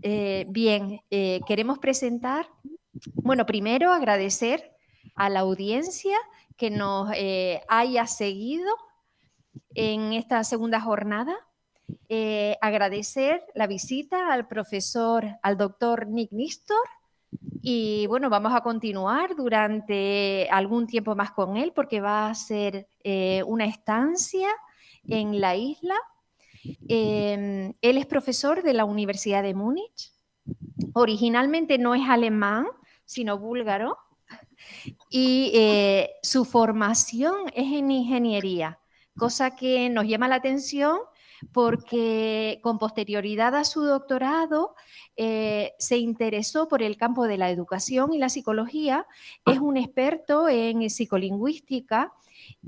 Queremos presentar, bueno, primero agradecer a la audiencia que nos haya seguido en esta segunda jornada. Agradecer la visita al doctor Nistor. Y bueno, vamos a continuar durante algún tiempo más con él porque va a ser una estancia en la isla. Él es profesor de la Universidad de Múnich. Originalmente no es alemán, sino búlgaro. Y su formación es en ingeniería, cosa que nos llama la atención porque con posterioridad a su doctorado se interesó por el campo de la educación y la psicología. Es un experto en psicolingüística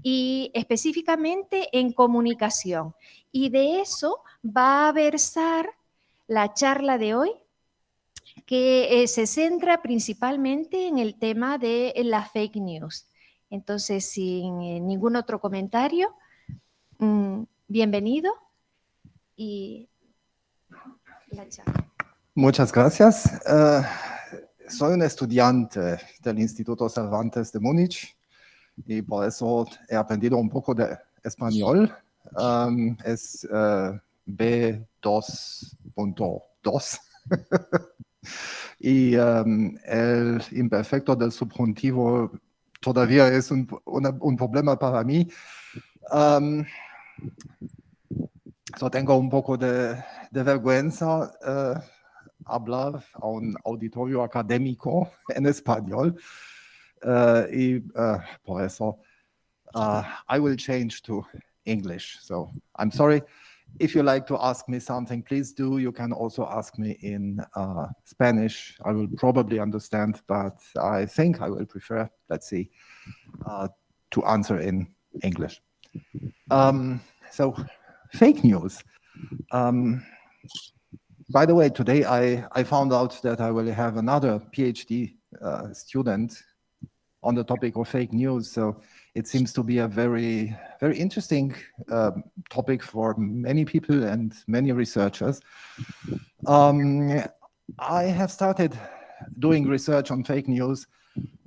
y específicamente en comunicación. Y de eso va a versar la charla de hoy, que se centra principalmente en el tema de la fake news. Entonces, sin ningún otro comentario, bienvenido y la charla. Muchas gracias. Soy un estudiante del Instituto Cervantes de Múnich y por eso he aprendido un poco de español. Es B2.2. Y el imperfecto del subjuntivo todavía es un problema para mí. Tengo un poco de vergüenza hablar a un auditorio académico en español. Y por eso I will change to English. So I'm sorry. If you like to ask me something, please do. You can also ask me in Spanish. I will probably understand, but I think I will prefer, let's see, to answer in English. So, fake news. By the way, today I found out that I will have another PhD student on the topic of fake news. So it seems to be a very, very interesting topic for many people and many researchers. I have started doing research on fake news,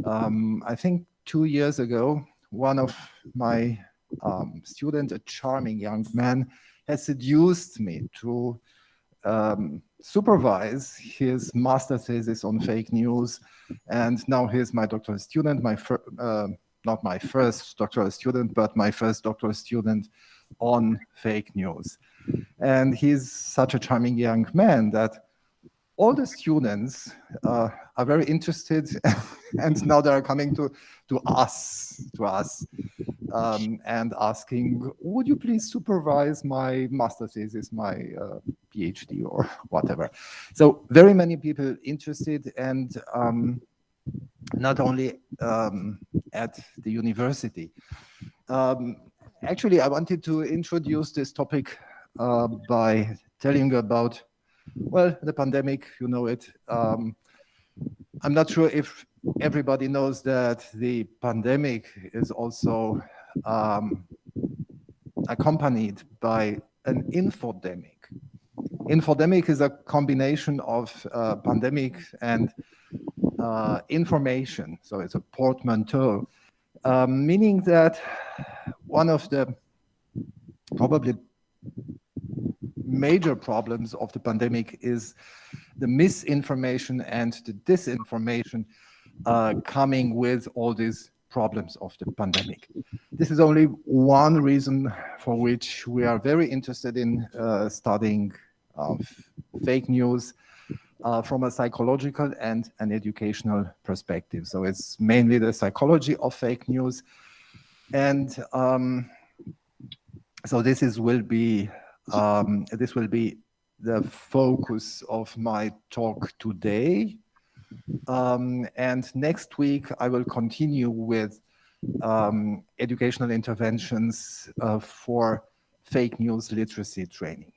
I think 2 years ago. One of my students, a charming young man, has seduced me to supervise his master thesis on fake news. And now he's my doctoral student, not my first doctoral student, but my first doctoral student on fake news. And he's such a charming young man that all the students are very interested, and now they're coming to us, and asking, would you please supervise my master thesis, my PhD or whatever. So very many people interested, and not only at the university. Actually, I wanted to introduce this topic by telling you about, well, the pandemic, you know it. I'm not sure if everybody knows that the pandemic is also accompanied by an infodemic. Infodemic is a combination of pandemic and information, so it's a portmanteau, meaning that one of the probably major problems of the pandemic is the misinformation and the disinformation coming with all these problems of the pandemic. This is only one reason for which we are very interested in studying fake news from a psychological and an educational perspective. So it's mainly the psychology of fake news. And so this will be the focus of my talk today. And next week, I will continue with educational interventions for fake news literacy training.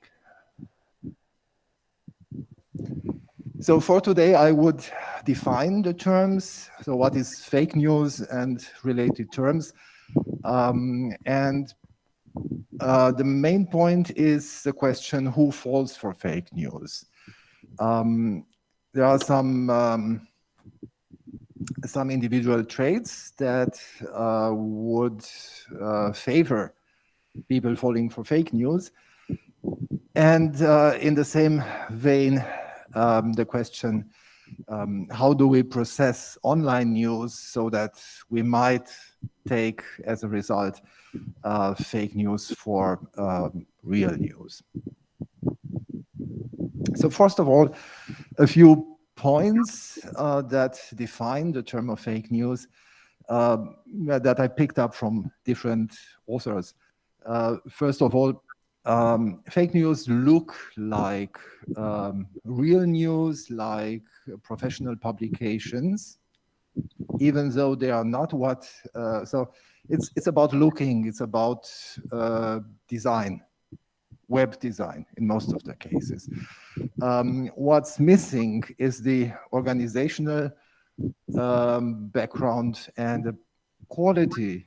So for today, I would define the terms. So what is fake news and related terms? The main point is the question, who falls for fake news? There are some individual traits that would favor people falling for fake news. And in the same vein, the question, how do we process online news so that we might take, as a result, fake news for real news? So first of all, a few points that define the term of fake news that I picked up from different authors. First of all, fake news look like real news, like professional publications, even though they are not what. So it's about looking, it's about design, web design in most of the cases. What's missing is the organizational background and the quality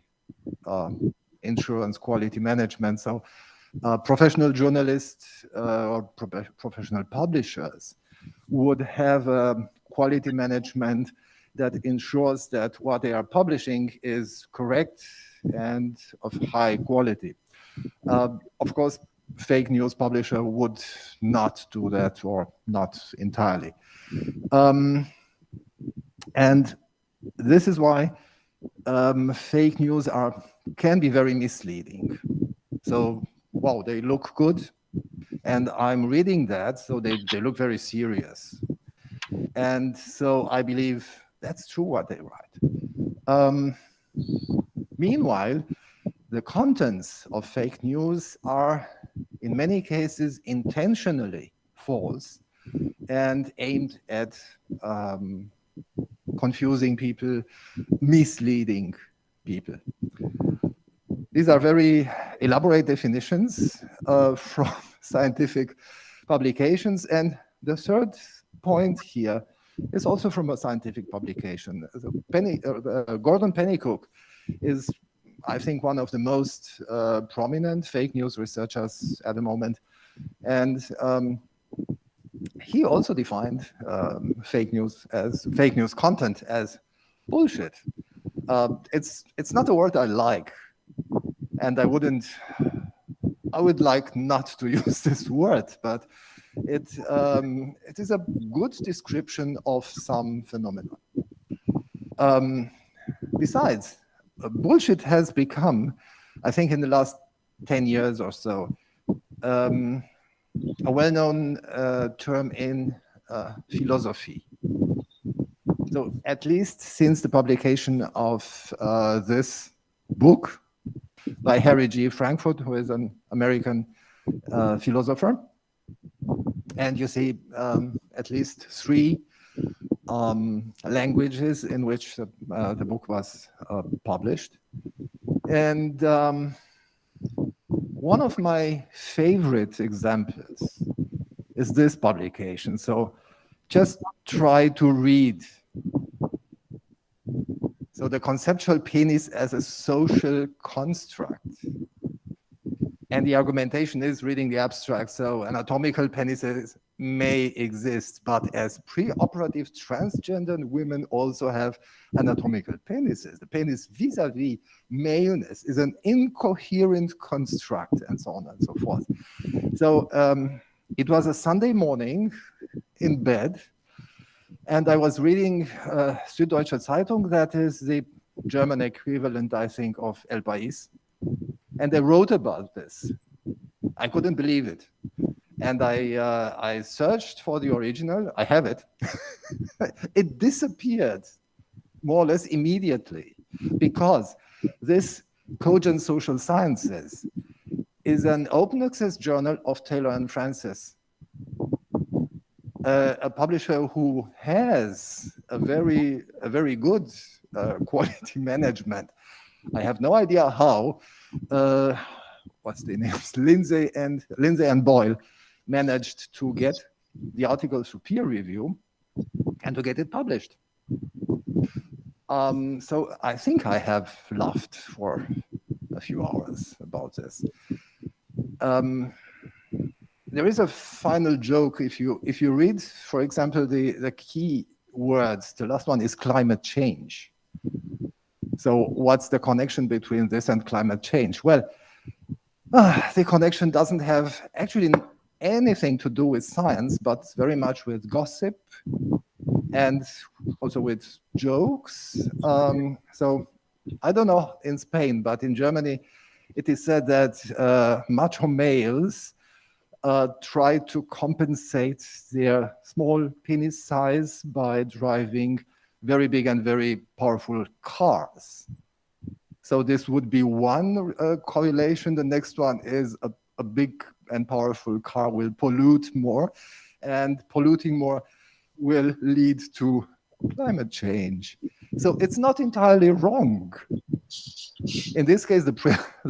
insurance, quality management. So professional journalists or professional publishers would have quality management that ensures that what they are publishing is correct and of high quality. Of course, fake news publisher would not do that, or not entirely. And this is why fake news can be very misleading. So, wow, they look good, and I'm reading that, so they look very serious. And so I believe that's true what they write. Meanwhile, the contents of fake news are, in many cases, intentionally false and aimed at confusing people, misleading people. These are very elaborate definitions from scientific publications. And the third point here is also from a scientific publication. Gordon Pennycook is, I think, one of the most prominent fake news researchers at the moment. And he also defined fake news content as bullshit. It's not a word I like, and I would like not to use this word, but it is a good description of some phenomenon. Besides, bullshit has become, I think in the last 10 years or so, a well-known term in philosophy. So at least since the publication of this book by Harry G. Frankfurt, who is an American philosopher. And you see at least 3 languages in which the book was published. And one of my favorite examples is this publication. So just try to read. So the conceptual penis as a social construct. And the argumentation is reading the abstract. So anatomical penises may exist, but as preoperative transgender women also have anatomical penises. The penis vis-a-vis maleness is an incoherent construct, and so on and so forth. So it was a Sunday morning in bed, and I was reading Süddeutsche Zeitung, that is the German equivalent, I think, of El País. And they wrote about this. I couldn't believe it. And I searched for the original. I have it. It disappeared more or less immediately, because this Cogent Social Sciences is an open access journal of Taylor and Francis, a publisher who has a very good quality management. I have no idea how. What's the names? Lindsay and Boyle managed to get the article through peer review and to get it published. So I think I have laughed for a few hours about this. there is a final joke. If you read, for example, the key words, the last one is climate change. So what's the connection between this and climate change? Well, the connection doesn't have actually anything to do with science, but very much with gossip and also with jokes. So I don't know in Spain, but in Germany, it is said that macho males try to compensate their small penis size by driving very big and very powerful cars. So this would be one correlation. The next one is a big and powerful car will pollute more, and polluting more will lead to climate change. So it's not entirely wrong. In this case, the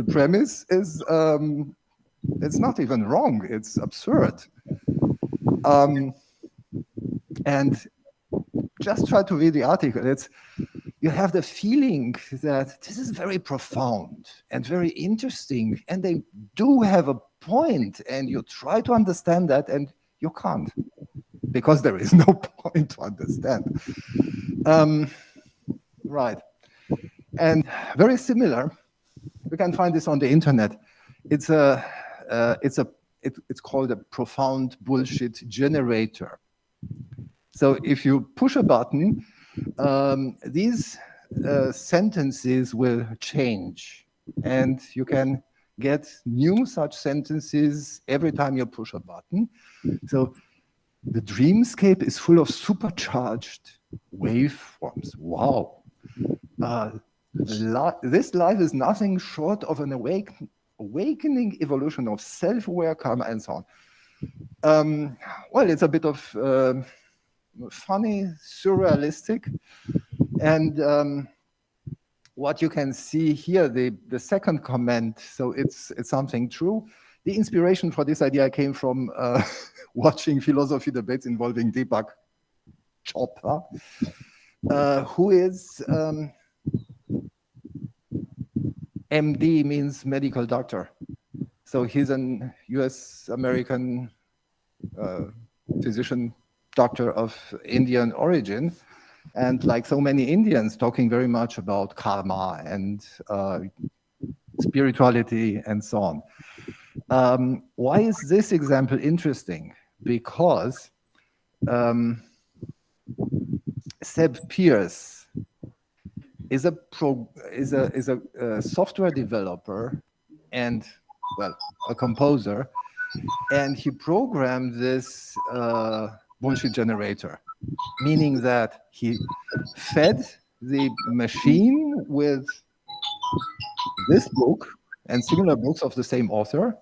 premise is it's not even wrong. It's absurd. And just try to read the article. You have the feeling that this is very profound and very interesting, and they do have a point, and you try to understand that, and you can't, because there is no point to understand. Right. And very similar, we can find this on the internet. It's called a profound bullshit generator. So if you push a button, these sentences will change, and you can get new such sentences every time you push a button. So the dreamscape is full of supercharged waveforms. Wow. This life is nothing short of an awakening evolution of self-aware karma and so on. Well, it's a bit of funny, surrealistic, and what you can see here, the second comment, so it's something true. The inspiration for this idea came from watching philosophy debates involving Deepak Chopra, who is MD, means medical doctor. So he's an US American physician doctor of Indian origin, and like so many Indians, talking very much about karma and spirituality and so on. Why is this example interesting? Because Seb Pierce is a software developer and, well, a composer, and he programmed this bullshit generator, meaning that he fed the machine with this book and similar books of the same author,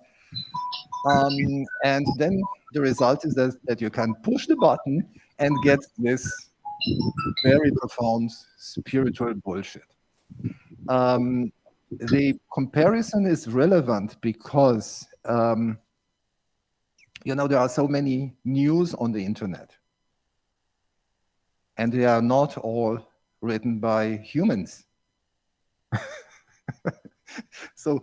and then the result is that you can push the button and get this very profound spiritual bullshit. The comparison is relevant because there are so many news on the internet, and they are not all written by humans. So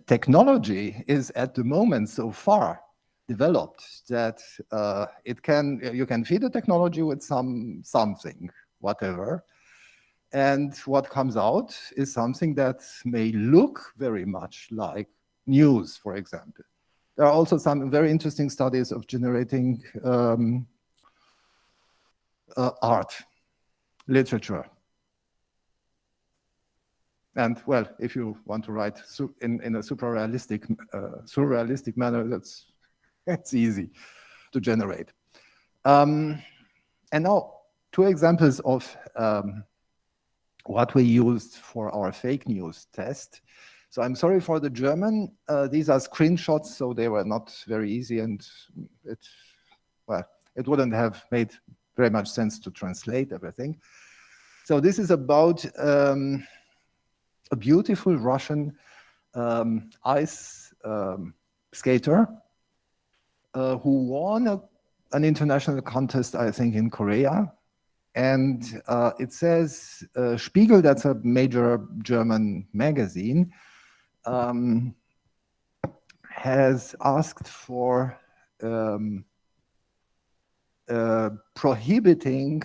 technology is at the moment so far developed that you can feed the technology with something, whatever, and what comes out is something that may look very much like news, for example. There are also some very interesting studies of generating art, literature. And well, if you want to write in a surrealistic manner, that's easy to generate. And now, two examples of what we used for our fake news test. So I'm sorry for the German. These are screenshots, so they were not very easy, and it wouldn't have made very much sense to translate everything. So this is about a beautiful Russian ice skater who won an international contest, I think, in Korea. And it says Spiegel, that's a major German magazine, has asked for prohibiting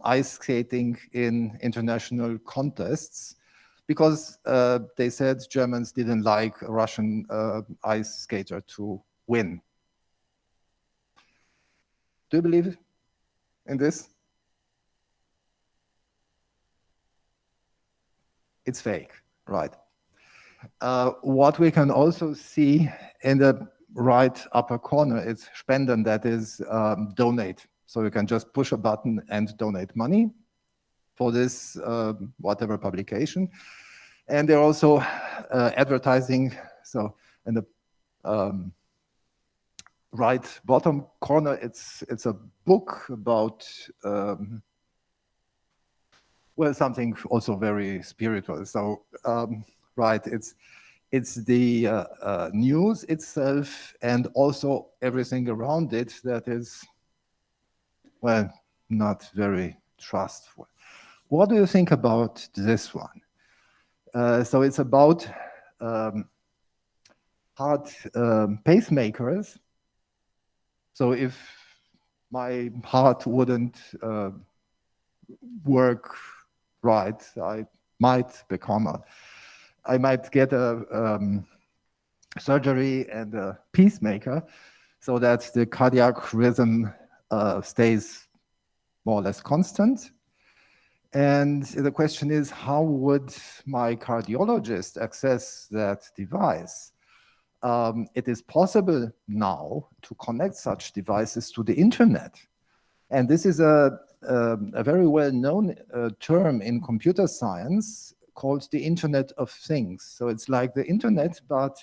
ice skating in international contests because they said Germans didn't like a Russian ice skater to win. Do you believe in this? It's fake, right? What we can also see in the right upper corner is Spenden, that is donate. So you can just push a button and donate money for this whatever publication. And they're also advertising. So in the right bottom corner, it's a book about well, something also very spiritual. So right, it's the news itself and also everything around it that is, well, not very trustful. What do you think about this one? So it's about heart pacemakers. So if my heart wouldn't work right, I might get a surgery and a pacemaker so that the cardiac rhythm stays more or less constant. And the question is, how would my cardiologist access that device? It is possible now to connect such devices to the internet. And this is a very well-known term in computer science called the Internet of Things. So it's like the internet, but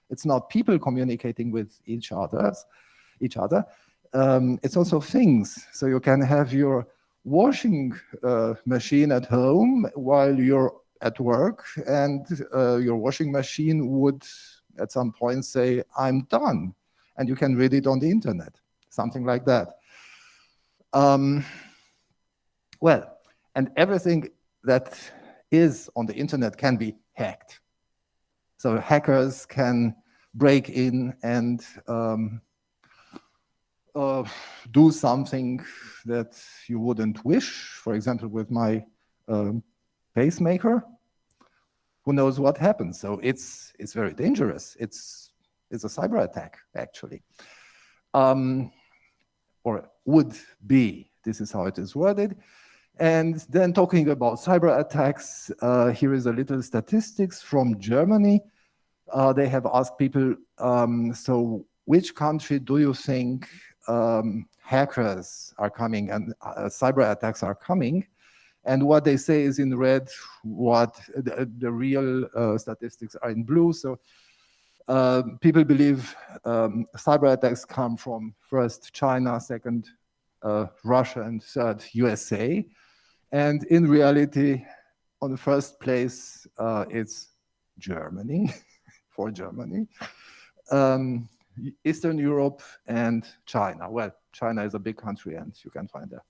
it's not people communicating with each other. It's also things. So you can have your washing machine at home while you're at work, and your washing machine would at some point say, I'm done. And you can read it on the internet, something like that. Well, and everything that is on the internet can be hacked. So hackers can break in and do something that you wouldn't wish. For example, with my pacemaker, who knows what happens? So it's very dangerous. It's a cyber attack, actually. Or would be. This is how it is worded. And then talking about cyber attacks, here is a little statistics from Germany. They have asked people, so which country do you think hackers are coming and cyber attacks are coming? And what they say is in red, what the real statistics are in blue. So people believe cyber attacks come from first China, second Russia, and third USA. And in reality, on the first place, it's Germany, for Germany, Eastern Europe, and China. Well, China is a big country, and you can find there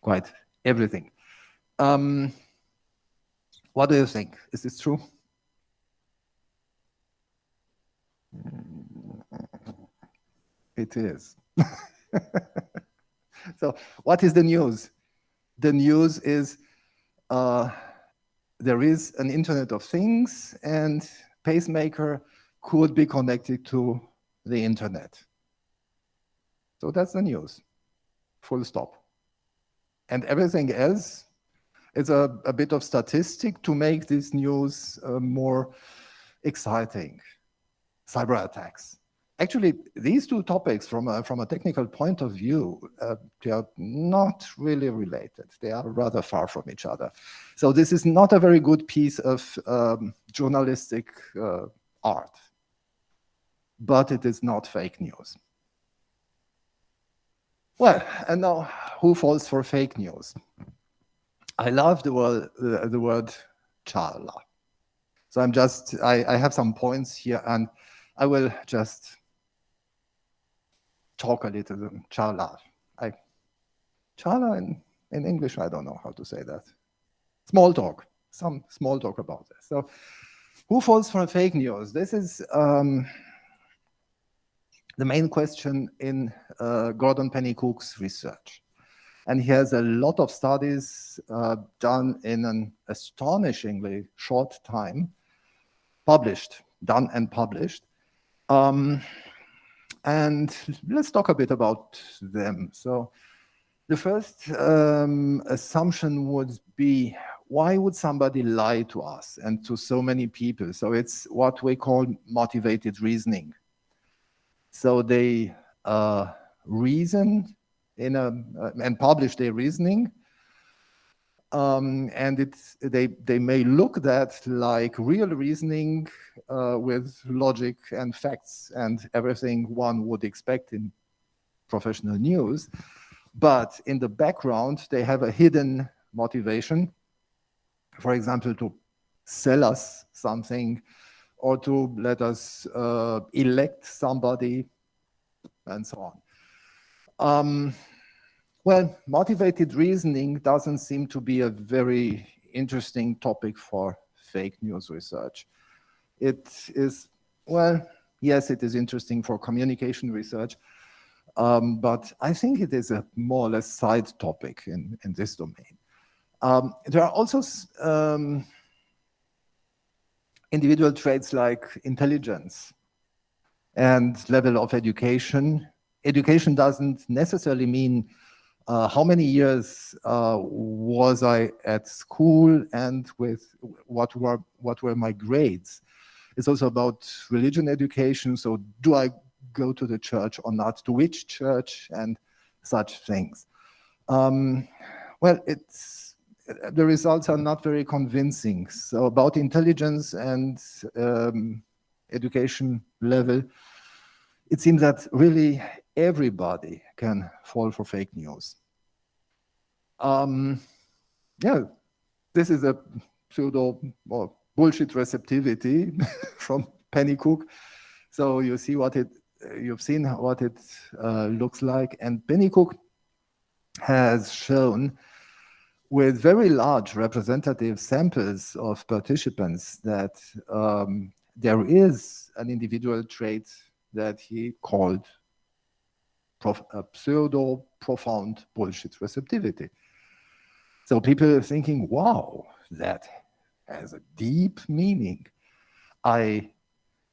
quite everything. What do you think? Is this true? It is. So what is the news? The news is there is an Internet of Things, and pacemaker could be connected to the internet. So that's the news, full stop. And everything else is a bit of statistic to make this news more exciting. Cyber attacks. Actually, these two topics, from a technical point of view, they are not really related. They are rather far from each other. So this is not a very good piece of journalistic art, but it is not fake news. Well, and now who falls for fake news? I love the word charla. So I have some points here, and I will just talk a little charla. Charla in English, I don't know how to say that. Small talk, some small talk about this. So Who falls for fake news? This is the main question in Gordon Pennycook's research. And he has a lot of studies done in an astonishingly short time, done and published. And let's talk a bit about them. So the first assumption would be, why would somebody lie to us and to so many people? So it's what we call motivated reasoning. So they reason and publish their reasoning, and they may look that like real reasoning with logic and facts and everything one would expect in professional news. But in the background, they have a hidden motivation, for example, to sell us something or to let us elect somebody and so on. Well, motivated reasoning doesn't seem to be a very interesting topic for fake news research. It is, well, yes, it is interesting for communication research, but I think it is a more or less side topic in this domain. There are also individual traits like intelligence and level of education. Education doesn't necessarily mean how many years was I at school and with what were my grades. It's also about religion education. So do I go to the church or not? To which church and such things. Well, the results are not very convincing. So about intelligence and education level, it seems that really everybody can fall for fake news. Yeah, this is a pseudo or bullshit receptivity from Pennycook. So you see you've seen what it looks like, and Pennycook has shown with very large representative samples of participants that there is an individual trait that he called a pseudo-profound bullshit receptivity. So people are thinking, wow, that has a deep meaning. I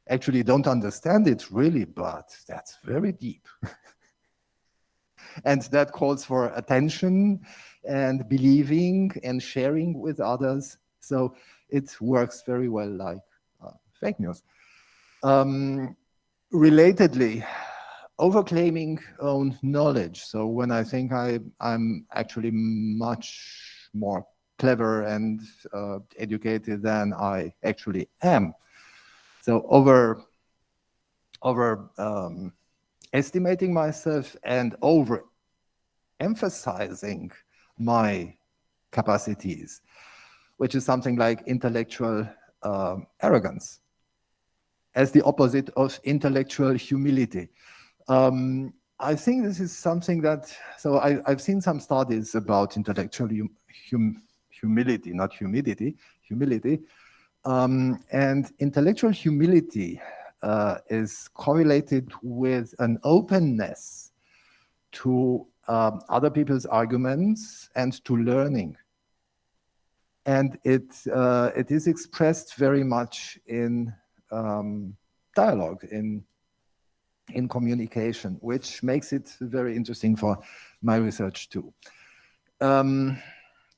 actually don't understand it really, but that's very deep. And that calls for attention and believing and sharing with others. So it works very well like fake news. Relatedly, overclaiming own knowledge. So when I think I'm actually much more clever and educated than I actually am. So estimating myself and emphasizing my capacities, which is something like intellectual arrogance, as the opposite of intellectual humility. I think this is something that, so I've seen some studies about intellectual humility, not humidity, humility. And intellectual humility is correlated with an openness to other people's arguments and to learning. And it is expressed very much in dialogue, in communication, which makes it very interesting for my research too.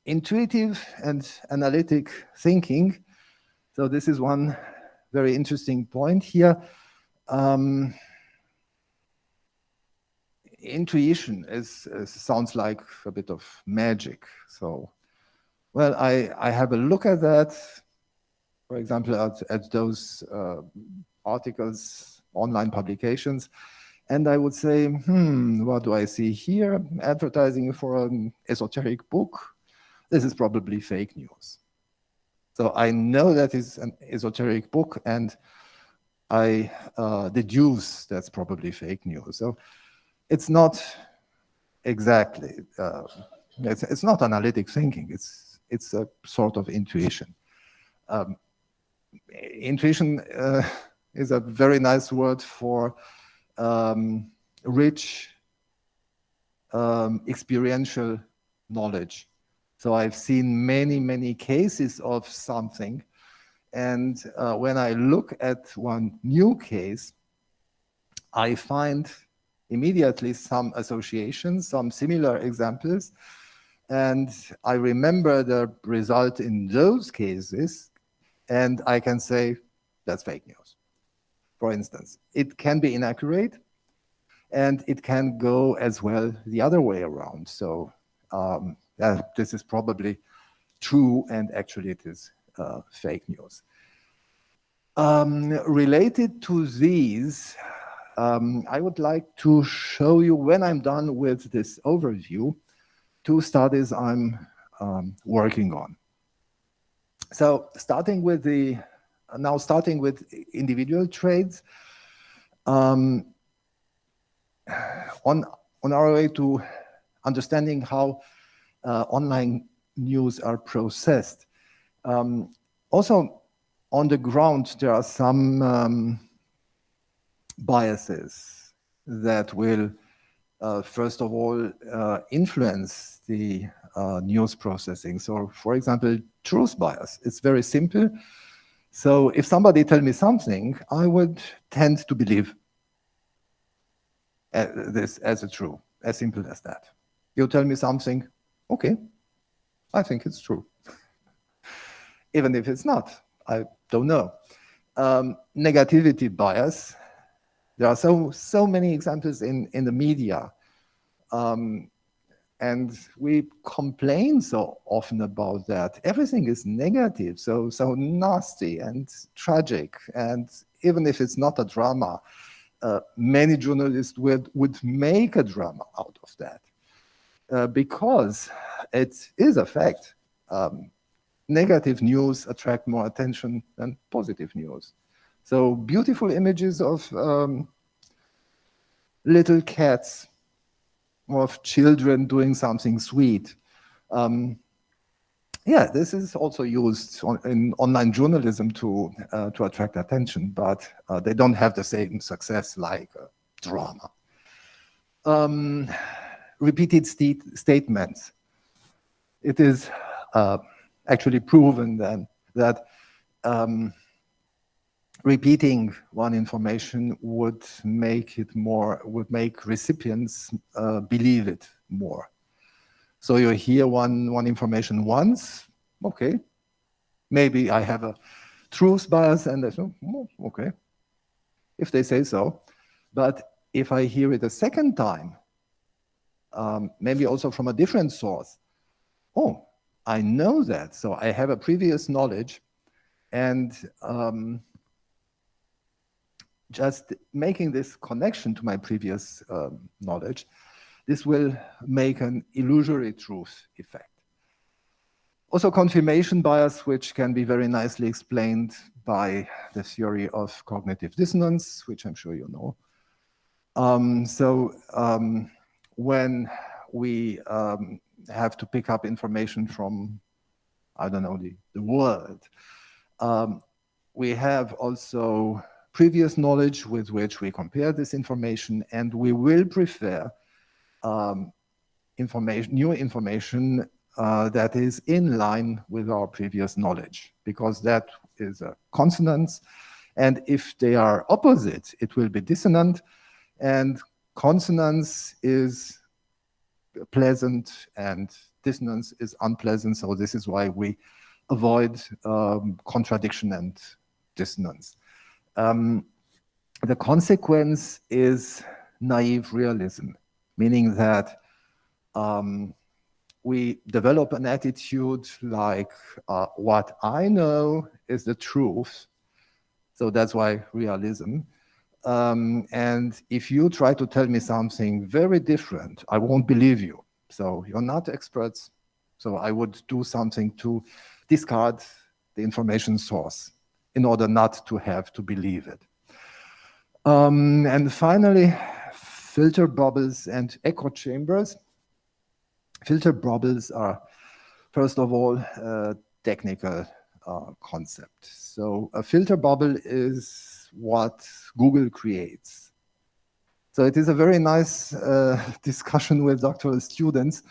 Intuitive and analytic thinking. So this is one very interesting point here. Intuition sounds like a bit of magic. So, well, I have a look at that, for example, at those articles, online publications, and I would say, what do I see here? Advertising for an esoteric book. This is probably fake news. So I know that is an esoteric book, and I deduce that's probably fake news. So it's not exactly, it's not analytic thinking. It's a sort of intuition. intuition is a very nice word for rich experiential knowledge. So I've seen many, many cases of something. And when I look at one new case, I find immediately some associations, some similar examples. And I remember the result in those cases, and I can say, that's fake news. For instance, it can be inaccurate, and it can go as well the other way around. So yeah, this is probably true, and actually it is fake news. Related to these, I would like to show you, when I'm done with this overview, 2 studies I'm working on. So starting with individual traits, on our way to understanding how online news are processed. Also, on the ground, there are some biases that will, first of all, influence the news processing. So, for example, truth bias. It's very simple. So if somebody tells me something, I would tend to believe this as a true, as simple as that. You tell me something, okay, I think it's true. Even if it's not, I don't know. Negativity bias. There are so many examples in the media. And we complain so often about that. Everything is negative, so nasty and tragic. And even if it's not a drama, many journalists would make a drama out of that. Because it is a fact. Negative news attract more attention than positive news. So beautiful images of little cats, of children doing something sweet. Yeah, this is also used in online journalism to attract attention, but they don't have the same success like drama. Repeated statements. It is actually proven then that repeating one information would make recipients believe it more. So you hear one information once, okay, maybe I have a truth bias, and I say, oh, okay, if they say so. But if I hear it a second time, maybe also from a different source, oh, I know that, so I have a previous knowledge, and just making this connection to my previous knowledge, this will make an illusory truth effect. Also confirmation bias, which can be very nicely explained by the theory of cognitive dissonance, which I'm sure you know. When we have to pick up information from, I don't know, the world, we have also previous knowledge with which we compare this information, and we will prefer new information that is in line with our previous knowledge, because that is a consonance, and if they are opposite, it will be dissonant, and consonance is pleasant and dissonance is unpleasant, so this is why we avoid contradiction and dissonance. The consequence is naive realism, meaning that we develop an attitude like what I know is the truth, so that's why realism. And if you try to tell me something very different, I won't believe you. So you're not experts, so I would do something to discard the information source in order not to have to believe it. And finally, filter bubbles and echo chambers. Filter bubbles are, first of all, technical concept. So a filter bubble is what Google creates. So it is a very nice discussion with doctoral students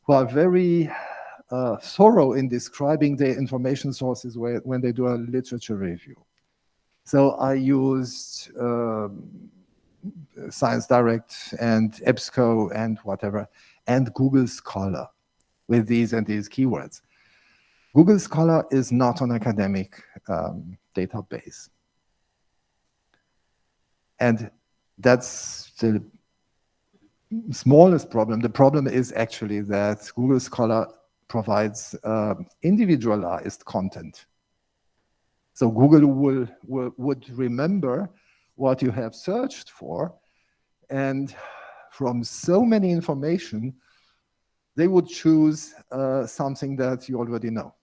who are very thorough in describing their information sources when they do a literature review. So I used Science Direct and EBSCO and whatever, and Google Scholar with these and these keywords. Google Scholar is not an academic database. And that's the smallest problem. The problem is actually that Google Scholar provides individualized content. So Google would remember what you have searched for, and from so many information, they would choose something that you already know.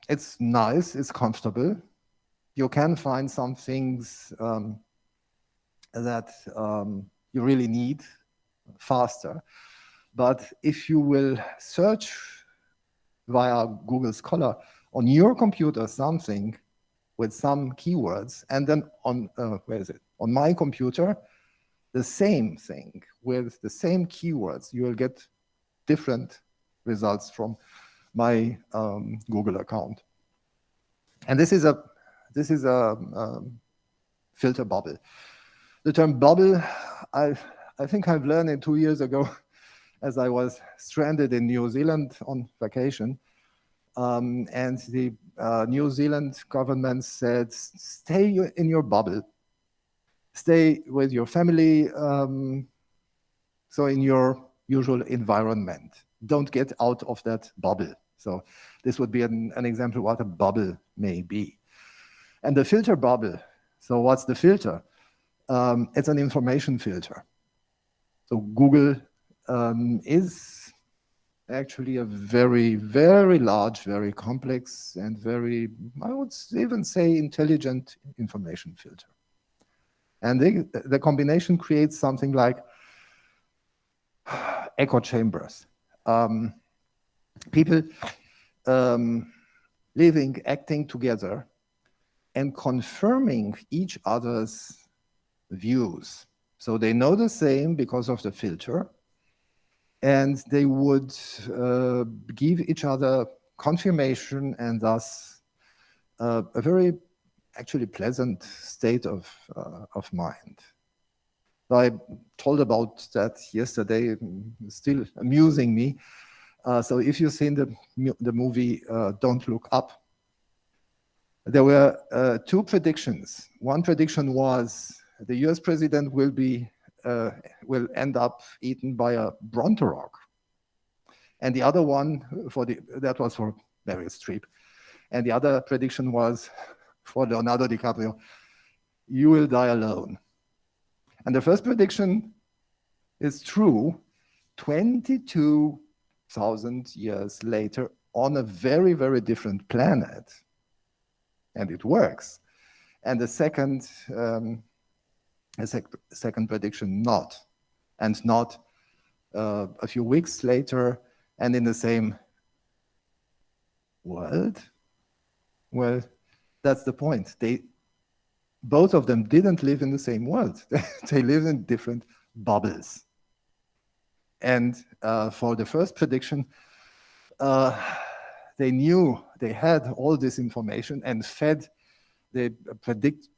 It's nice, it's comfortable. You can find some things that you really need faster. But if you will search via Google Scholar on your computer something with some keywords, and then on, on my computer, the same thing with the same keywords, you will get different results from my Google account. And this is a filter bubble. The term bubble, I think I've learned it 2 years ago as I was stranded in New Zealand on vacation. And the New Zealand government said, stay in your bubble. Stay with your family, so in your usual environment. Don't get out of that bubble. So this would be an example what a bubble may be. And the filter bubble, so what's the filter? It's an information filter. So Google is actually a very, very large, very complex, and very, I would even say, intelligent information filter. And the combination creates something like echo chambers. People living, acting together, and confirming each other's views. So they know the same because of the filter, and they would give each other confirmation, and thus a very actually pleasant state of mind. So I told about that yesterday, still amusing me. So if you've seen the movie Don't Look Up, there were 2 predictions. One prediction was the US president will end up eaten by a Brontorok. And the other one, that was for Meryl Streep. And the other prediction was for Leonardo DiCaprio, you will die alone. And the first prediction is true 22,000 years later on a very, very different planet. And it works. And the second prediction not. And not a few weeks later and in the same world. Well, that's the point. Both of them didn't live in the same world. They lived in different bubbles. And for the first prediction, they knew they had all this information and fed the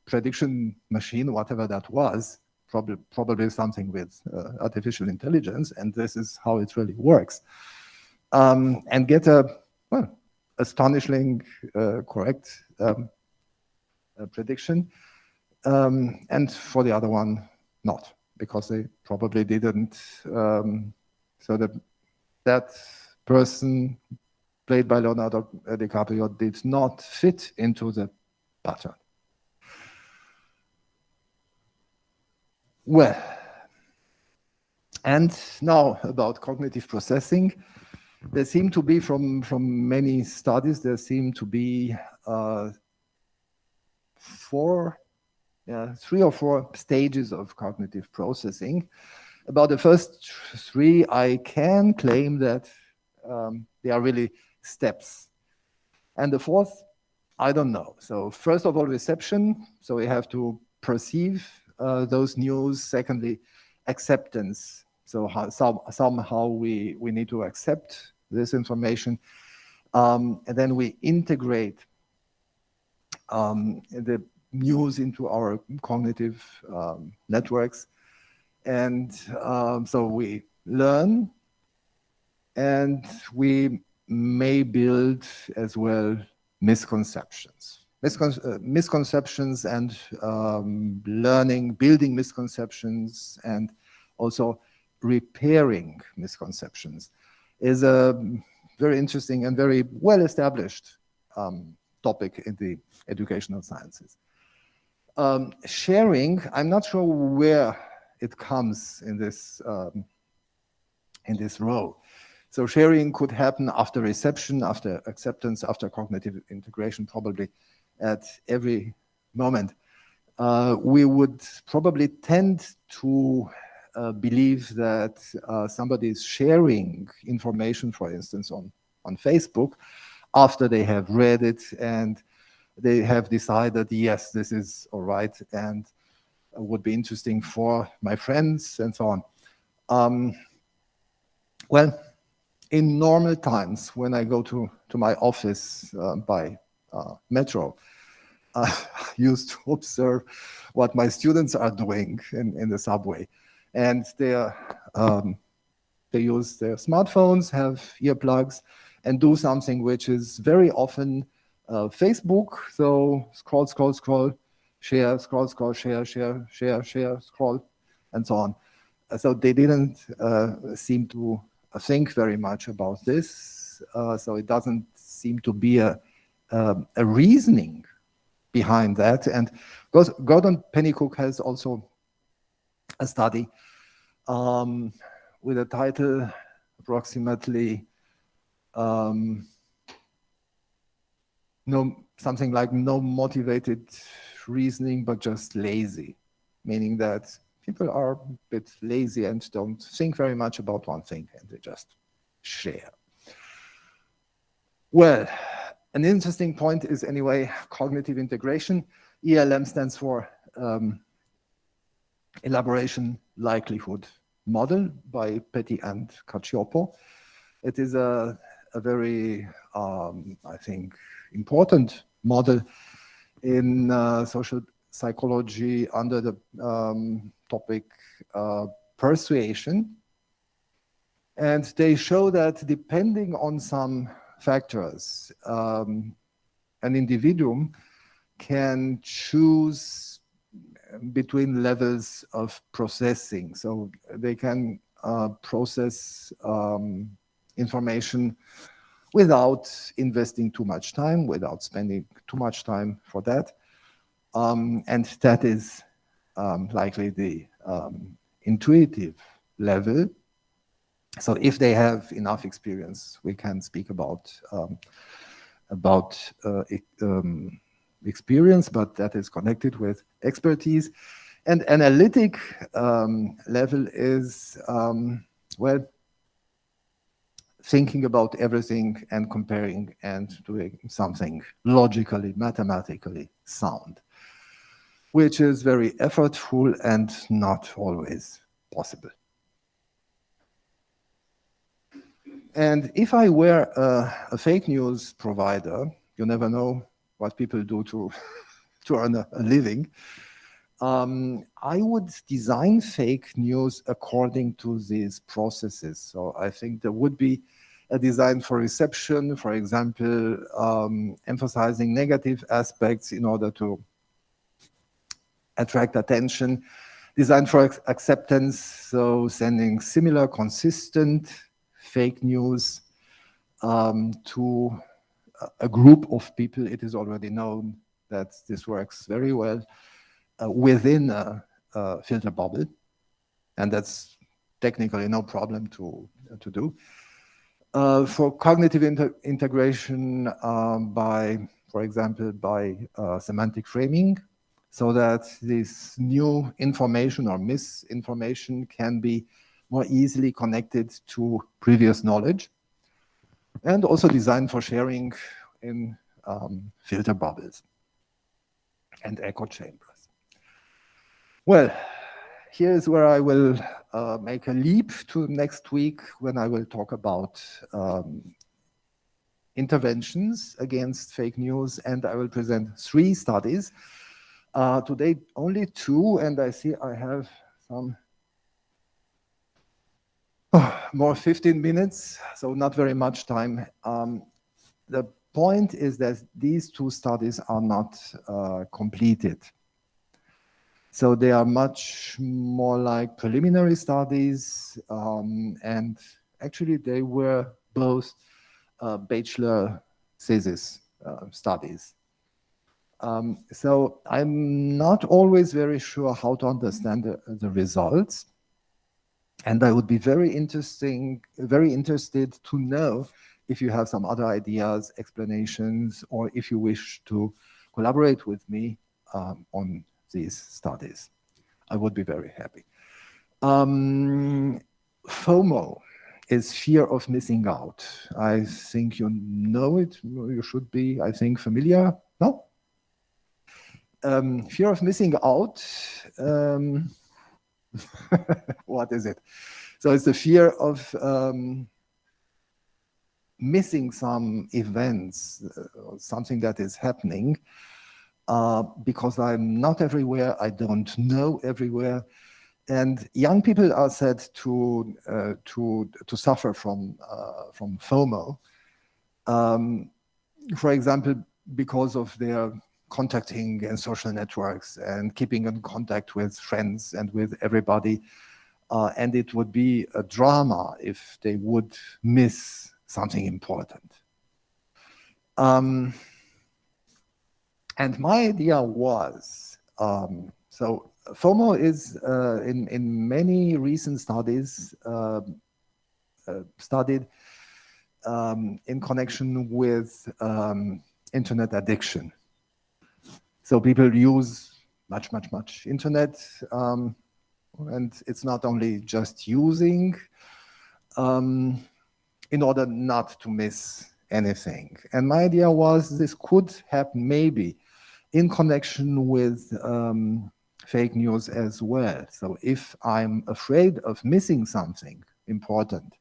prediction machine, whatever that was, probably something with artificial intelligence, and this is how it really works. And get a, well, astonishing correct prediction. And for the other one, not, because they probably didn't. So that person played by Leonardo DiCaprio did not fit into the pattern. Well, and now about cognitive processing. There seem to be, from many studies, there seem to be 3 or 4 stages of cognitive processing. About the first 3, I can claim that they are really steps. And the fourth, I don't know. So first of all, reception. So we have to perceive those news. Secondly, acceptance. So somehow we need to accept this information. And then we integrate the news into our cognitive networks. And so we learn, and we may build as well misconceptions. Misconceptions and learning, building misconceptions, and also repairing misconceptions is a very interesting and very well-established topic in the educational sciences. Sharing, I'm not sure where it comes in this row. So sharing could happen after reception, after acceptance, after cognitive integration, probably at every moment. We would probably tend to believe that somebody is sharing information, for instance, on Facebook, after they have read it and they have decided, yes, this is all right and would be interesting for my friends and so on. Well, in normal times, when I go to my office by metro, I used to observe what my students are doing in the subway. And they use their smartphones, have earplugs, and do something which is very often Facebook. So scroll, scroll, scroll, share, scroll, scroll, share, share, share, share, scroll, and so on. So they didn't seem to think very much about this. So it doesn't seem to be a reasoning behind that. And Gordon Pennycook has also a study with a title approximately something like no motivated reasoning, but just lazy, meaning that people are a bit lazy and don't think very much about one thing, and they just share. Well, an interesting point is anyway cognitive integration. ELM stands for Elaboration Likelihood Model by Petty and Cacioppo. It is a very, I think, important model in social psychology under the topic persuasion. And they show that depending on some factors, an individuum can choose between levels of processing. So they can process information without investing too much time, without spending too much time for that. And that is likely the intuitive level. So if they have enough experience, we can speak about experience, but that is connected with expertise. And analytic level is, well, thinking about everything and comparing and doing something logically, mathematically sound, which is very effortful and not always possible. And if I were a fake news provider, you never know what people do to earn a living, I would design fake news according to these processes. So I think there would be a design for reception, for example, emphasizing negative aspects in order to attract attention, design for acceptance, so sending similar, consistent fake news to a group of people. It is already known that this works very well within a filter bubble, and that's technically no problem to do. For cognitive integration for example, by semantic framing, so that this new information or misinformation can be more easily connected to previous knowledge. and also designed for sharing in filter bubbles and echo chambers. Well, here's where I will make a leap to next week when I will talk about interventions against fake news, and I will present 3 studies. Today, only 2, and I see I have some more 15 minutes, so not very much time. The point is that these 2 studies are not completed. So they are much more like preliminary studies, and actually they were both bachelor thesis studies. So I'm not always very sure how to understand the results. And I would be very interested to know if you have some other ideas, explanations, or if you wish to collaborate with me on these studies. I would be very happy. FOMO is fear of missing out. I think you know it. You should be, I think, familiar. No? Fear of missing out. What is it? So it's the fear of missing some events, something that is happening, because I'm not everywhere, I don't know everywhere, and young people are said to suffer from FOMO, for example, because of their contacting and social networks and keeping in contact with friends and with everybody. And it would be a drama if they would miss something important. And my idea was, so FOMO is in many recent studies studied in connection with internet addiction. So people use much internet, and it's not only just using in order not to miss anything. And my idea was this could happen maybe in connection with fake news as well. So if I'm afraid of missing something important,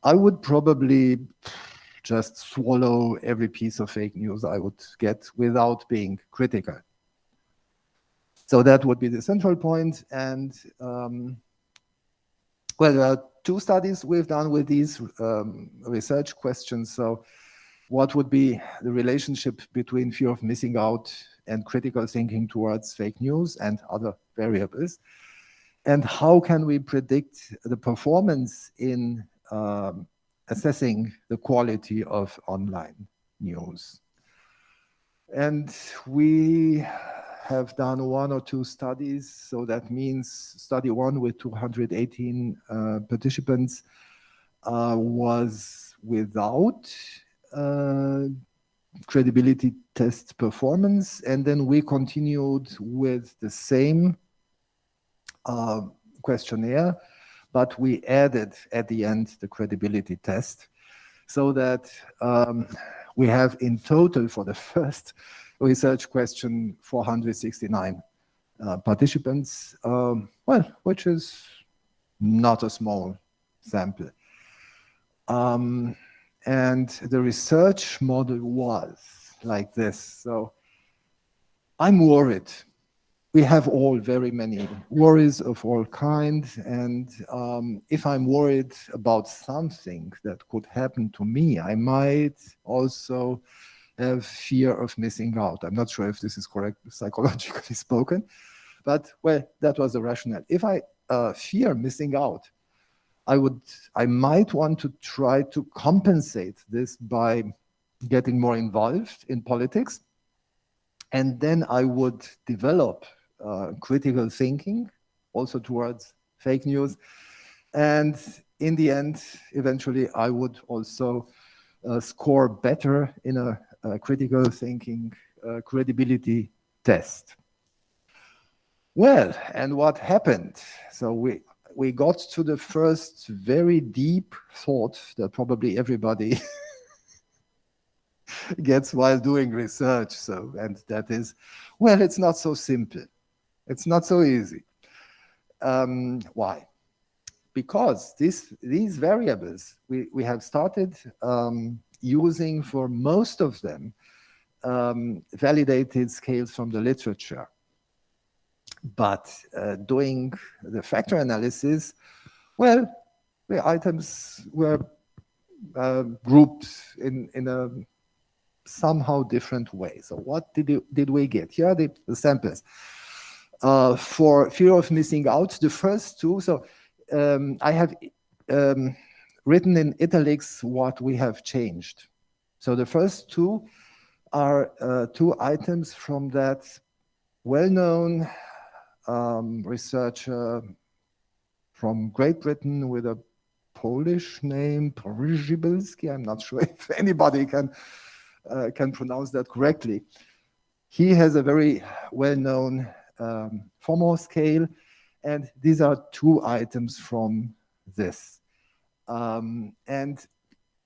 I would probably just swallow every piece of fake news I would get without being critical. So that would be the central point. And well, there are 2 studies we've done with these research questions. So what would be the relationship between fear of missing out and critical thinking towards fake news and other variables? And how can we predict the performance in assessing the quality of online news? And we have done 1 or 2 studies. So that means study 1 with 218 participants was without credibility test performance. And then we continued with the same questionnaire, but we added at the end the credibility test, so that we have in total for the first research question 469 participants, well, which is not a small sample. And the research model was like this. So I'm worried. We have all very many worries of all kinds. And if I'm worried about something that could happen to me, I might also have fear of missing out. I'm not sure if this is correct psychologically spoken, but well, that was the rationale. If I fear missing out, I might want to try to compensate this by getting more involved in politics. And then I would develop critical thinking also towards fake news. And in the end, eventually, I would also score better in a critical thinking credibility test. Well, and what happened? So we got to the first very deep thought that probably everybody gets while doing research. So, and that is, well, it's not so simple. It's not so easy. Why? Because these variables we have started using for most of them validated scales from the literature. But doing the factor analysis, well, the items were grouped in a somehow different way. So what did we get? Here are the samples. For fear of missing out, the first two, so I have written in italics what we have changed. So the first two are two items from that well-known researcher from Great Britain with a Polish name, Przybylski. I'm not sure if anybody can pronounce that correctly. He has a very well-known FOMO scale, and these are two items from this. And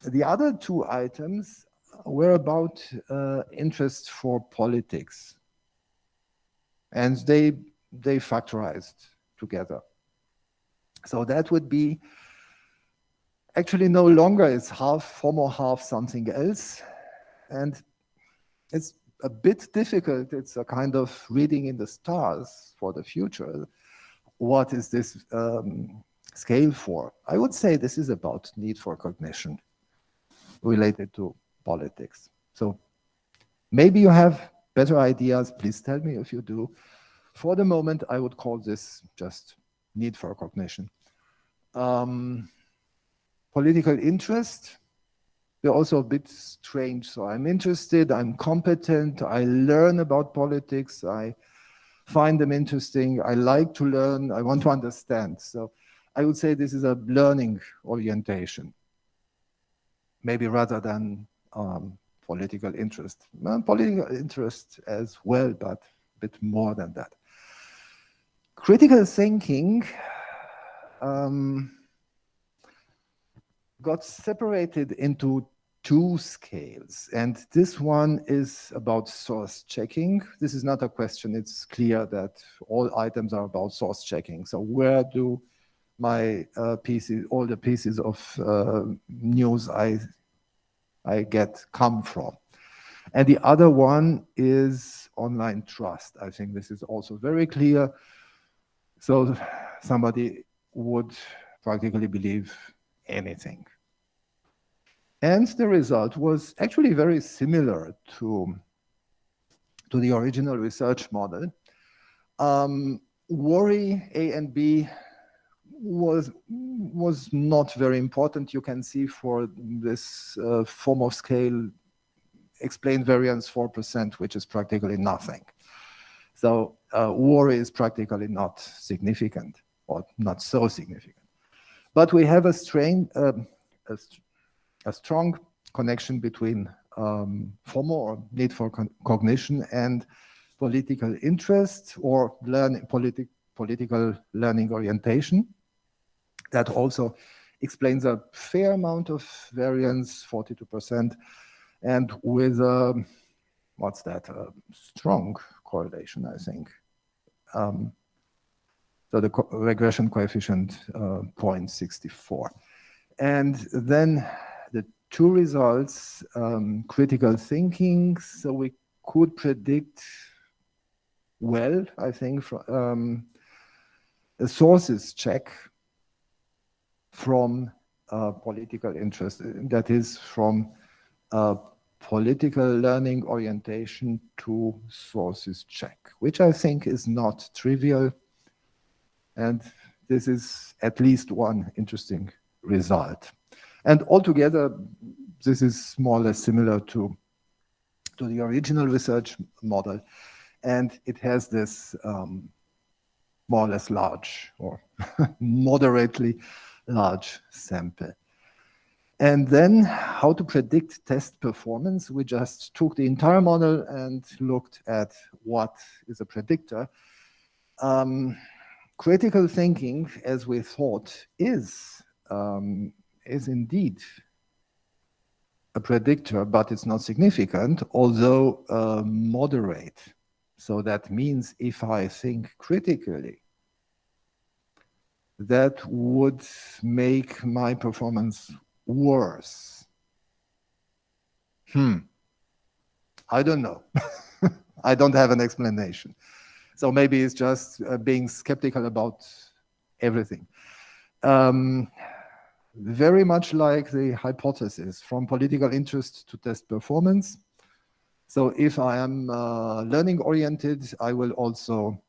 the other two items were about interest for politics, and they factorized together. So that would be actually no longer it's half FOMO, half something else, and it's a bit difficult. It's a kind of reading in the stars for the future. What is this scale for? I would say this is about need for cognition related to politics. So maybe you have better ideas. Please tell me if you do. For the moment, I would call this just need for cognition. Political interest, they're also a bit strange. So I'm interested, I'm competent, I learn about politics, I find them interesting, I like to learn, I want to understand. So I would say this is a learning orientation, maybe rather than political interest. Political interest as well, but a bit more than that. Critical thinking got separated into two scales, and this one is about source checking. This is not a question. It's clear that all items are about source checking. So where do my pieces, all the pieces of news I get come from? And the other one is online trust. I think this is also very clear. So somebody would practically believe anything. And the result was actually very similar to the original research model. Worry, A and B, was not very important. You can see for this FOMO scale, explained variance 4%, which is practically nothing. So worry is practically not significant, or not so significant. But we have a strong connection between FOMO, or need for cognition, and political interest, or political learning orientation. That also explains a fair amount of variance, 42%, and with what's that? A strong correlation, I think. So the regression coefficient 0.64. And then the two results, critical thinking, so we could predict well, I think, a sources check from political interest, that is from political learning orientation to sources check, which I think is not trivial. And this is at least one interesting result. And altogether, this is more or less similar to the original research model. And it has this more or less large, or moderately large sample. And then how to predict test performance. We just took the entire model and looked at what is a predictor. critical thinking, as we thought, is indeed a predictor, but it's not significant, although moderate. So that means if I think critically, that would make my performance worse. I don't know. I don't have an explanation. So maybe it's just being skeptical about everything. Very much like the hypothesis, from political interest to test performance. So if I am learning-oriented, I will also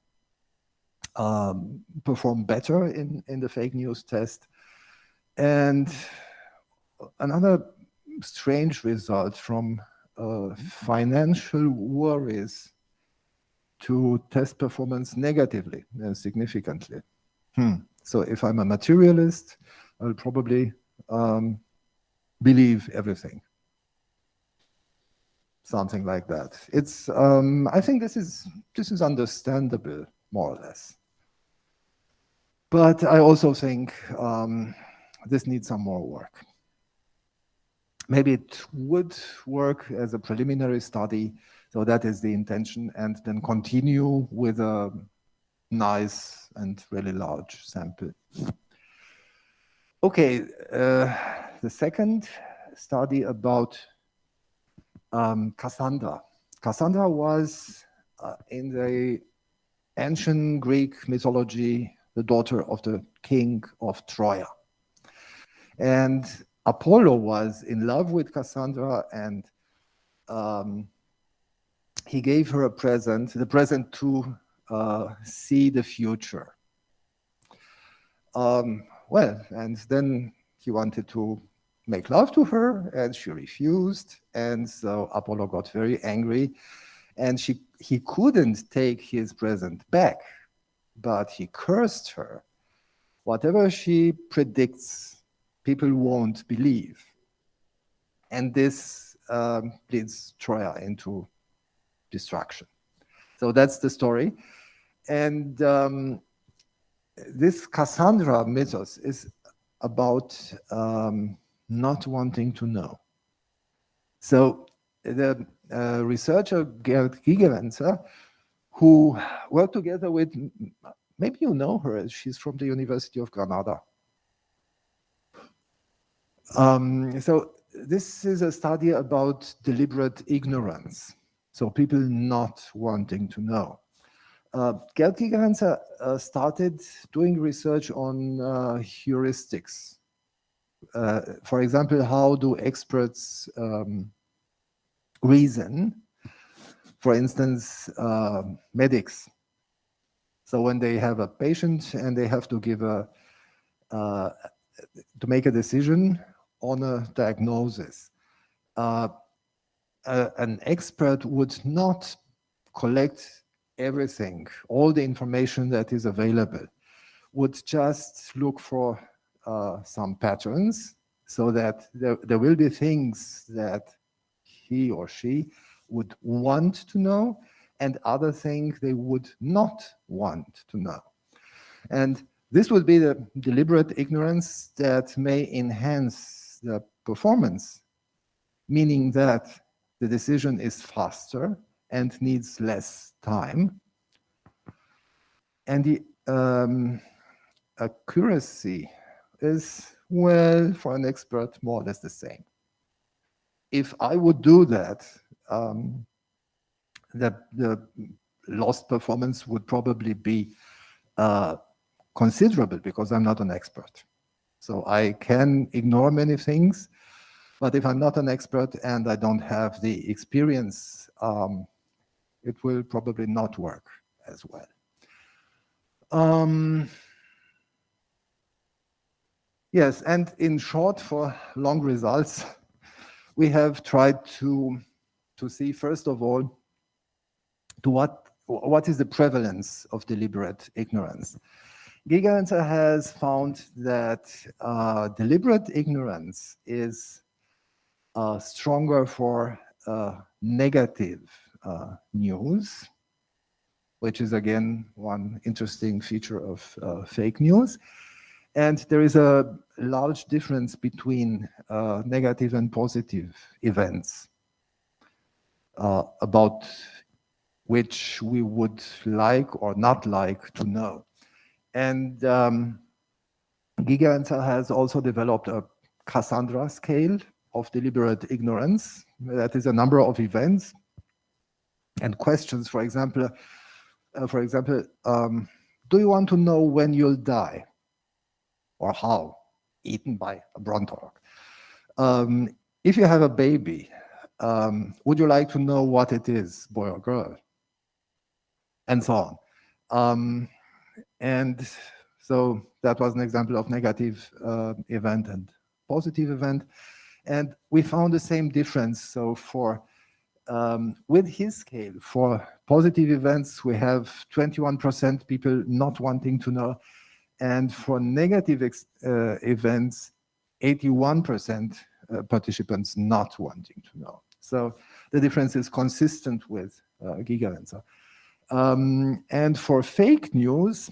perform better in the fake news test. And another strange result from financial worries to test performance negatively, significantly. So if I'm a materialist, I'll probably believe everything. Something like that. It's I think this is understandable, more or less. But I also think this needs some more work. Maybe it would work as a preliminary study, so that is the intention, and then continue with a nice and really large sample. Okay, the second study about Cassandra. Cassandra was in the ancient Greek mythology the daughter of the king of Troy. And Apollo was in love with Cassandra, and he gave her a present, the present to see the future. Well, and then he wanted to make love to her, and she refused, and so Apollo got very angry, and he couldn't take his present back, but he cursed her. Whatever she predicts, people won't believe. And this leads Troy into destruction. So that's the story. And this Cassandra mythos is about not wanting to know. So the researcher Gerd Gigerenzer, who worked together with, maybe you know her, she's from the University of Granada. So this is a study about deliberate ignorance. So people not wanting to know. Gerd Gigerenzer started doing research on heuristics. For example, how do experts reason? For instance, medics. So when they have a patient and they have to give to make a decision on a diagnosis, an expert would not collect everything, all the information that is available, would just look for some patterns, so that there will be things that he or she would want to know, and other things they would not want to know. And this would be the deliberate ignorance that may enhance the performance, meaning that the decision is faster and needs less time. And the accuracy is, well, for an expert, more or less the same. If I would do that, the lost performance would probably be considerable, because I'm not an expert. So I can ignore many things, but if I'm not an expert and I don't have the experience, it will probably not work as well. Yes, and in short, for long results, we have tried to see, first of all, to what is the prevalence of deliberate ignorance. Gigerenzer has found that deliberate ignorance is stronger for negative news, which is again one interesting feature of fake news. And there is a large difference between negative and positive events about which we would like or not like to know. And Gigerenzer has also developed a Cassandra scale of deliberate ignorance. That is a number of events and questions. For example, do you want to know when you'll die or how? Eaten by a brontorg. If you have a baby, would you like to know what it is, boy or girl? And so on. And so that was an example of negative event and positive event. And we found the same difference. So for with his scale, for positive events, we have 21% people not wanting to know. And for negative events, 81% participants not wanting to know. So the difference is consistent with Gigerenzer. And for fake news,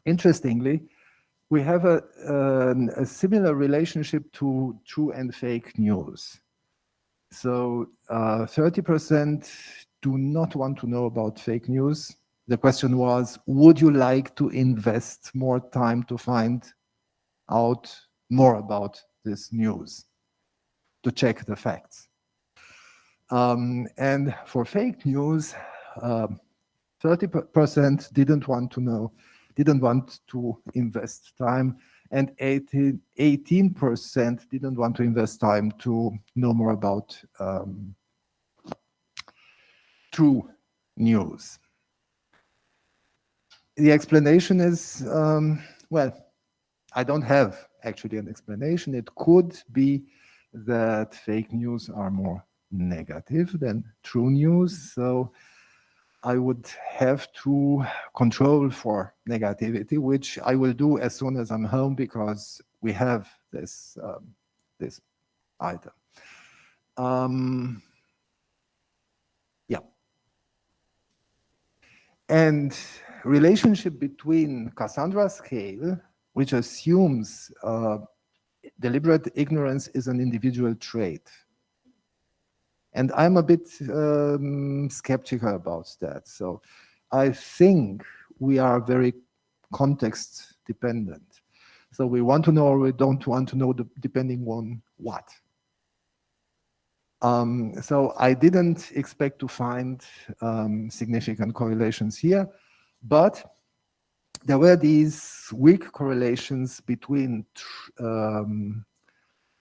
interestingly, we have a similar relationship to true and fake news. So 30% do not want to know about fake news. The question was, would you like to invest more time to find out more about this news, to check the facts? And for fake news, 30% didn't want to know, didn't want to invest time, and 18% didn't want to invest time to know more about true news. The explanation is, well, I don't have actually an explanation. It could be that fake news are more negative than true news. So I would have to control for negativity, which I will do as soon as I'm home because we have this, this item. Yeah. And relationship between Cassandra scale, which assumes deliberate ignorance is an individual trait. And I'm a bit skeptical about that. So I think we are very context dependent. So we want to know or we don't want to know depending on what. So I didn't expect to find significant correlations here, but there were these weak correlations between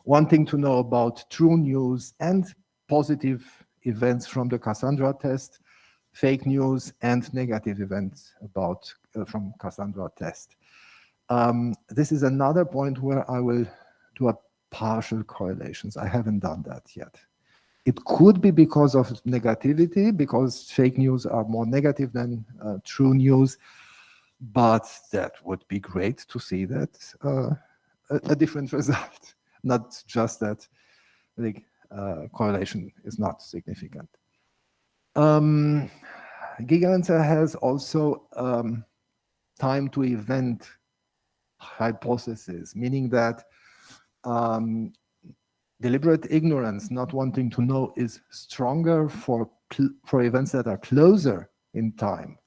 wanting to know about true news and positive events from the Cassandra test, fake news, and negative events about from Cassandra test. This is another point where I will do a partial correlations. I haven't done that yet. It could be because of negativity, because fake news are more negative than true news, but that would be great to see that a different result, not just that the correlation is not significant. Gigerenzer has also time to event hypothesis, meaning that deliberate ignorance, not wanting to know, is stronger for events that are closer in time.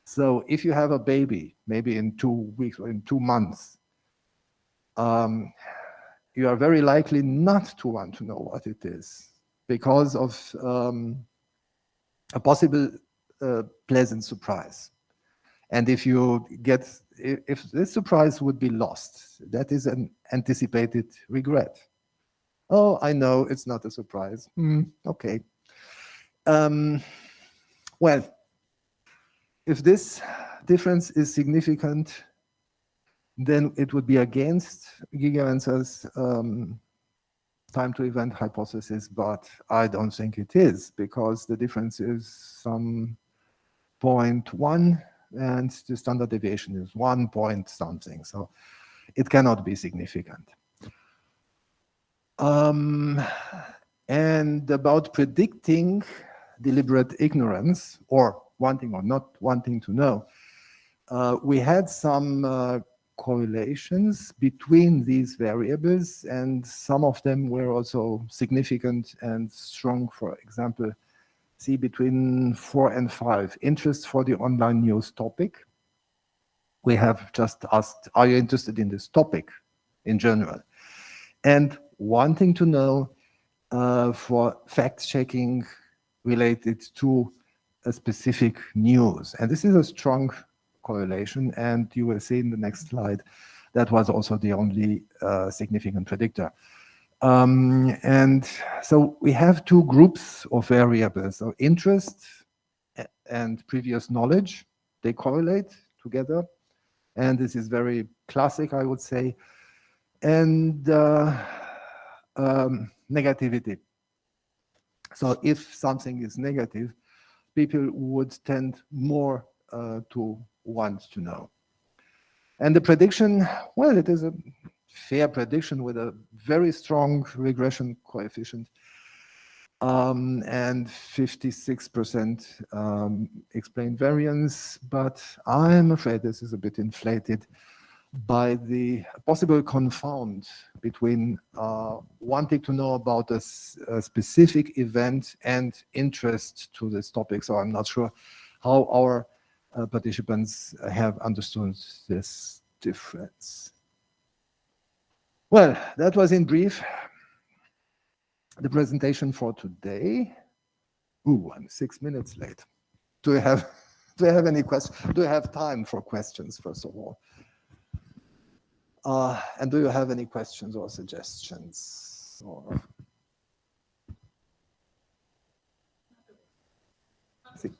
So if you have a baby, maybe in 2 weeks or in 2 months, you are very likely not to want to know what it is because of a possible pleasant surprise. And if this surprise would be lost, that is an anticipated regret. Oh, I know it's not a surprise. Okay. Well, if this difference is significant, then it would be against Gigerenzer's time to event hypothesis, but I don't think it is, because the difference is some 0.1 and the standard deviation is 1 point something, so it cannot be significant. And about predicting deliberate ignorance, or wanting or not wanting to know. We had some correlations between these variables, and some of them were also significant and strong. For example, see between 4 and 5, interest for the online news topic. We have just asked, are you interested in this topic in general? And wanting to know for fact-checking related to a specific news. And this is a strong correlation, and you will see in the next slide that was also the only significant predictor. And so we have two groups of variables. So interest and previous knowledge, they correlate together. And this is very classic, I would say. And negativity. So if something is negative, people would tend more to want to know. And the prediction, well, it is a fair prediction with a very strong regression coefficient. And 56% explain variance, but I'm afraid this is a bit inflated by the possible confound between wanting to know about a specific event and interest to this topic. So I'm not sure how our participants have understood this difference. Well, that was in brief the presentation for today. Ooh, I'm 6 minutes late. Do you have any questions? Do you have time for questions, first of all? And do you have any questions or suggestions? Or... Sí.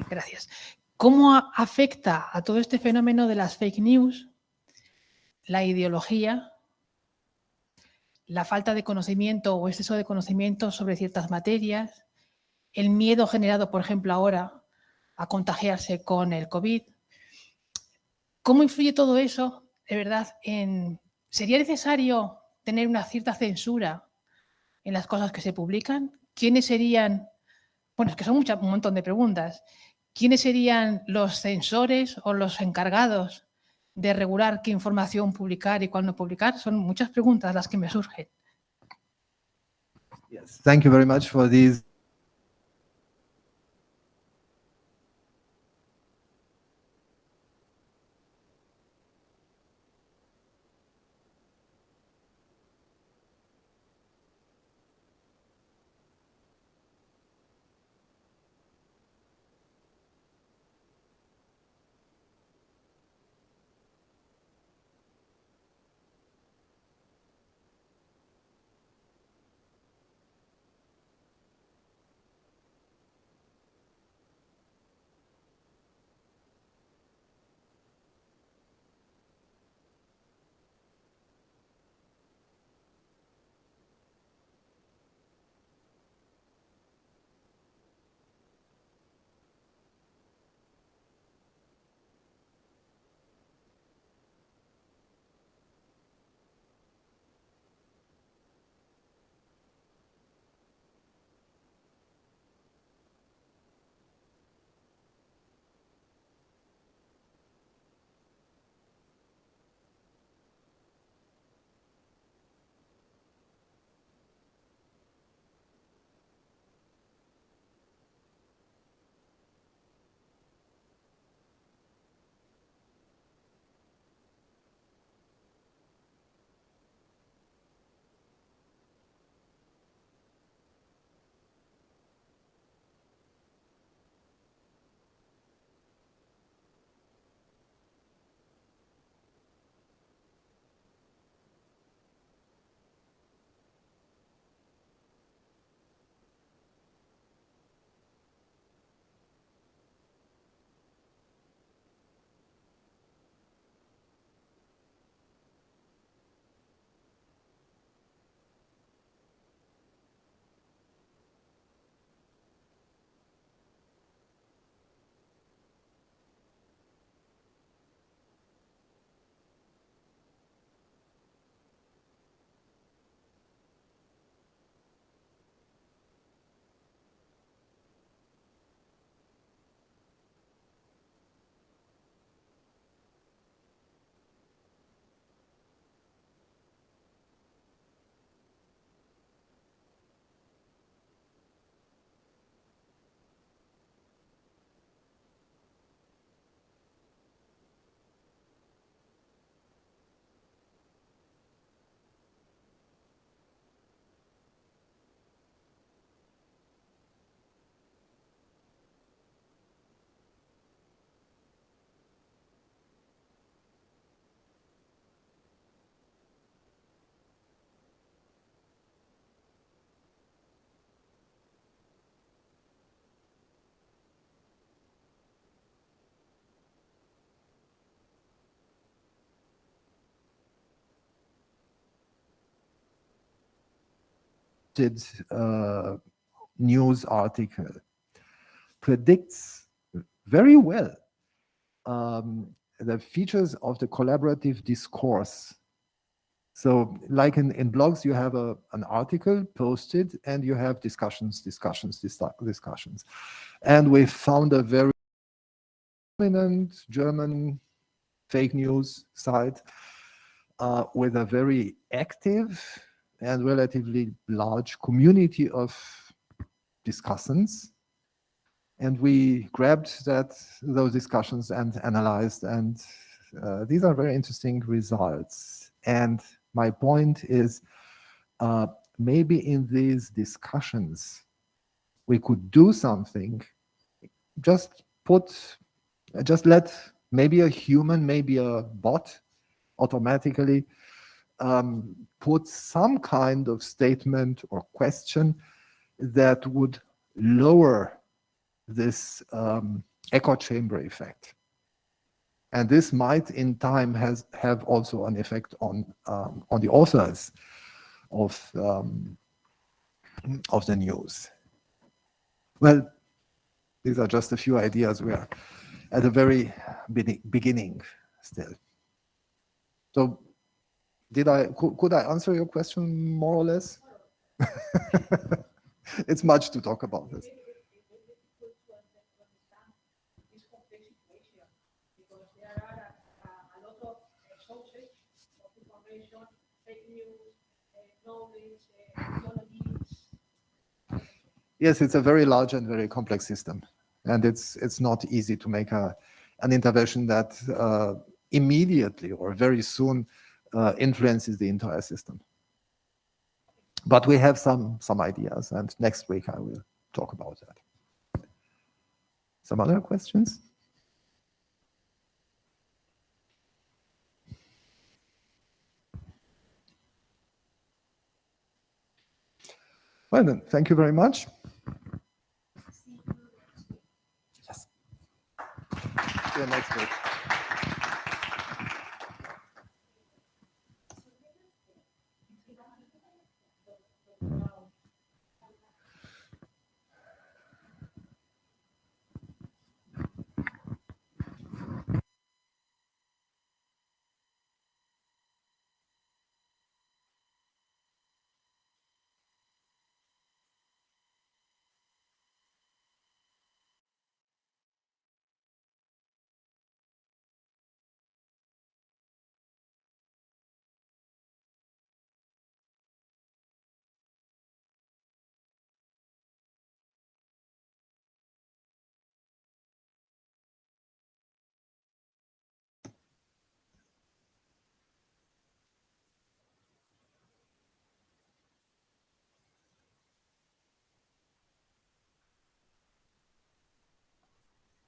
Gracias. ¿Cómo afecta a todo este fenómeno de las fake news la ideología, la falta de conocimiento o exceso de conocimiento sobre ciertas materias, el miedo generado, por ejemplo, ahora a contagiarse con el COVID? ¿Cómo influye todo eso, de verdad, ¿sería necesario tener una cierta censura en las cosas que se publican? ¿Quiénes serían? Bueno, es que son un montón de preguntas. ¿Quiénes serían los censores o los encargados de regular qué información publicar y cuál no publicar? Son muchas preguntas las que me surgen. Yes, thank you very much for these. posted news article predicts very well the features of the collaborative discourse. So like in blogs, you have an article posted and you have discussions. And we found a very prominent German fake news site with a very active and relatively large community of discussants. And we grabbed those discussions and analyzed, and these are very interesting results. And my point is, maybe in these discussions, we could do something, just let maybe a human, maybe a bot automatically put some kind of statement or question that would lower this echo chamber effect. And this might in time have also an effect on the authors of the news. Well, these are just a few ideas. We are at the very beginning still. So could I answer your question more or less? It's much to talk about this. Yes, it's a very large and very complex system, and it's not easy to make an intervention that immediately or very soon influences the entire system. But we have some ideas, and next week I will talk about that. Some other questions? Well then, thank you very much.